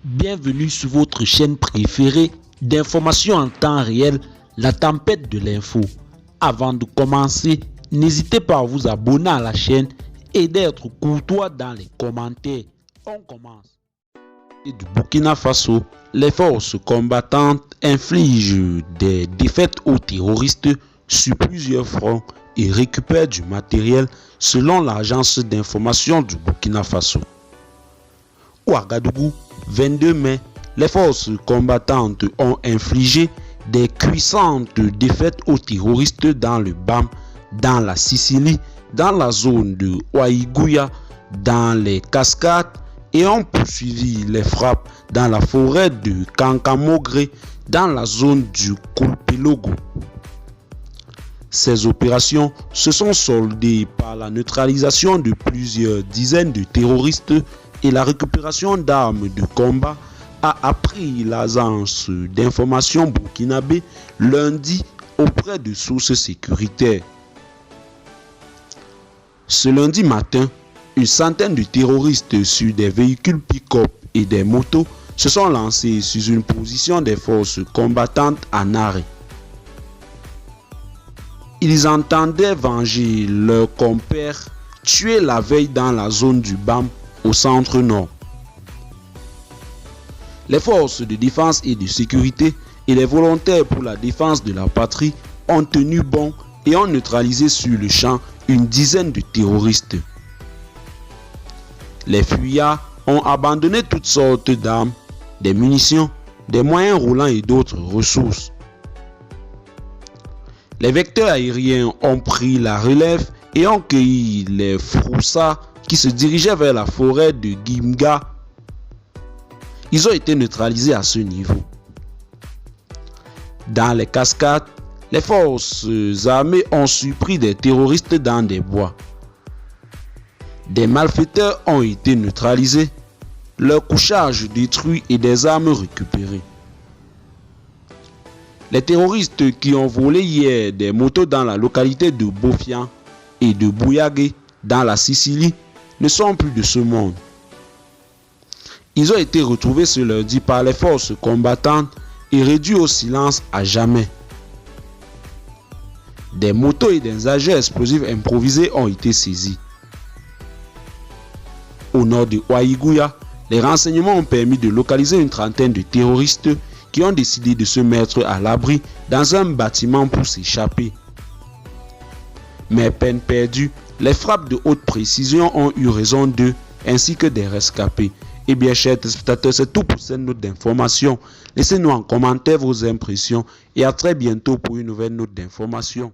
Bienvenue sur votre chaîne préférée d'information en temps réel, la tempête de l'info. Avant de commencer, n'hésitez pas à vous abonner à la chaîne et d'être courtois dans les commentaires. On commence. Du Burkina Faso, les forces combattantes infligent des défaites aux terroristes sur plusieurs fronts et récupèrent du matériel selon l'agence d'information du Burkina Faso. Ouagadougou, 22 mai, les forces combattantes ont infligé des puissantes défaites aux terroristes dans le BAM, dans la Sicile, dans la zone de Ouaïgouya, dans les Cascades et ont poursuivi les frappes dans la forêt de Kankamogré, dans la zone du Kulpelogo. Ces opérations se sont soldées par la neutralisation de plusieurs dizaines de terroristes et la récupération d'armes de combat, a appris l'agence d'information burkinabé lundi auprès de sources sécuritaires. Ce lundi matin, une centaine de terroristes sur des véhicules pick-up et des motos se sont lancés sur une position des forces combattantes en arrêt. Ils entendaient venger leurs compères tués la veille dans la zone du BAM au centre nord. Les forces de défense et de sécurité et les volontaires pour la défense de la patrie ont tenu bon et ont neutralisé sur le champ une dizaine de terroristes. Les fuyards ont abandonné toutes sortes d'armes, des munitions, des moyens roulants et d'autres ressources. Les vecteurs aériens ont pris la relève et ont cueilli les froussards qui se dirigeaient vers la forêt de Gimga. Ils ont été neutralisés à ce niveau. Dans les Cascades, les forces armées ont surpris des terroristes dans des bois. Des malfaiteurs ont été neutralisés, leurs couchages détruits et des armes récupérées. Les terroristes qui ont volé hier des motos dans la localité de Bofian et de Bouyagé dans la Sicile ne sont plus de ce monde. Ils ont été retrouvés ce lundi par les forces combattantes et réduits au silence à jamais. Des motos et des engins explosifs improvisés ont été saisis. Au nord de Ouaïgouya, les renseignements ont permis de localiser une trentaine de terroristes qui ont décidé de se mettre à l'abri dans un bâtiment pour s'échapper. Mais peine perdue, les frappes de haute précision ont eu raison d'eux ainsi que des rescapés. Et bien chers téléspectateurs, c'est tout pour cette note d'information. Laissez-nous en commentaire vos impressions et à très bientôt pour une nouvelle note d'information.